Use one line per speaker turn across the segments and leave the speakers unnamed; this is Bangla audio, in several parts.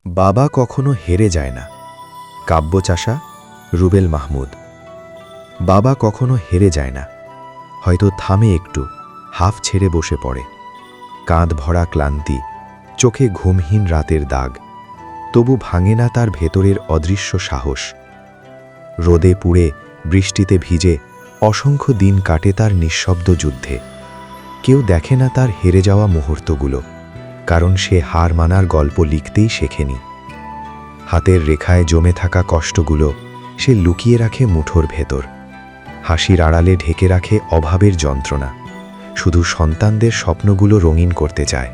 বাবা কখনো হেরে যায় না। কাব্যচাষা রুবেল মাহমুদ। বাবা কখনো হেরে যায় না, হয়তো থামে একটু, হাফ ছেড়ে বসে পড়ে। কাঁধ ভরা ক্লান্তি, চোখে ঘুমহীন রাতের দাগ, তবু ভাঙে না তার ভেতরের অদৃশ্য সাহস। রোদে পুড়ে, বৃষ্টিতে ভিজে অসংখ্য দিন কাটে তার নিঃশব্দ যুদ্ধে। কেউ দেখে না তার হেরে যাওয়া মুহূর্তগুলো, কারণ সে হার মানার গল্প লিখতেই শেখেনি। হাতের রেখায় জমে থাকা কষ্টগুলো সে লুকিয়ে রাখে মুঠোর ভেতর। হাসির আড়ালে ঢেকে রাখে অভাবের যন্ত্রণা, শুধু সন্তানদের স্বপ্নগুলো রঙিন করতে চায়।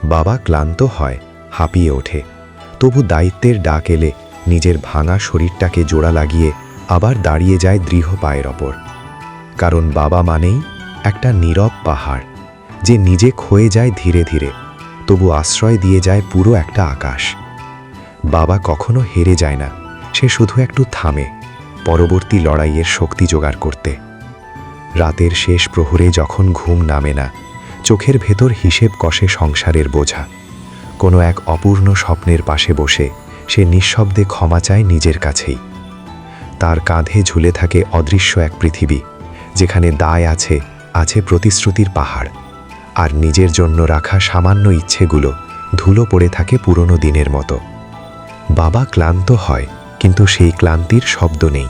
বাবা ক্লান্ত হয়, হাঁপিয়ে ওঠে, তবু দায়িত্বের ডাক এলে নিজের ভাঙা শরীরটাকে জোড়া লাগিয়ে আবার দাঁড়িয়ে যায় দৃঢ় পায়ের ওপর। কারণ বাবা মানেই একটা নীরব পাহাড়, যে নিজে ক্ষয়ে যায় ধীরে ধীরে, তবু আশ্রয় দিয়ে যায় পুরো একটা আকাশ। বাবা কখনো হেরে যায় না, সে শুধু একটু থামে, পরবর্তী লড়াইয়ের শক্তি জোগাড় করতে। রাতের শেষ প্রহরে যখন ঘুম নামে না, চোখের ভেতর হিসেব কষে সংসারের বোঝা। কোনো এক অপূর্ণ স্বপ্নের পাশে বসে সে নিঃশব্দে ক্ষমা চায় নিজের কাছেই। তার কাঁধে ঝুলে থাকে অদৃশ্য এক পৃথিবী, যেখানে দায় আছে, আছে প্রতিশ্রুতির পাহাড়, আর নিজের জন্য রাখা সামান্য ইচ্ছেগুলো ধুলো পড়ে থাকে পুরনো দিনের মতো। বাবা ক্লান্ত হয়, কিন্তু সেই ক্লান্তির শব্দ নেই।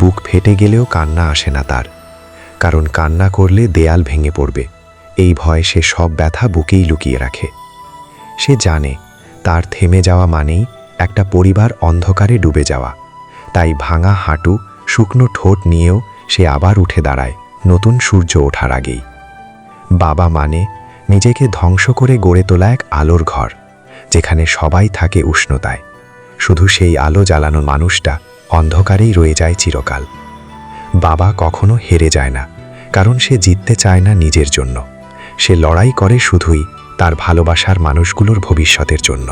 বুক ফেটে গেলেও কান্না আসে না তার, কারণ কান্না করলে দেয়াল ভেঙে পড়বে, এই ভয় সে সব ব্যথা বুকেই লুকিয়ে রাখে। সে জানে তার থেমে যাওয়া মানেই একটা পরিবার অন্ধকারে ডুবে যাওয়া, তাই ভাঙা হাঁটু, শুকনো ঠোঁট নিয়েও সে আবার উঠে দাঁড়ায় নতুন সূর্য ওঠার আগেই। বাবা মানে নিজেকে ধ্বংস করে গড়ে তোলা এক আলোর ঘর, যেখানে সবাই থাকে উষ্ণতায়, শুধু সেই আলো জ্বালানো মানুষটা অন্ধকারেই রয়ে যায় চিরকাল। বাবা কখনো হেরে যায় না, কারণ সে জিততে চায় না নিজের জন্য, সে লড়াই করে শুধুই তার ভালোবাসার মানুষগুলোর ভবিষ্যতের জন্য।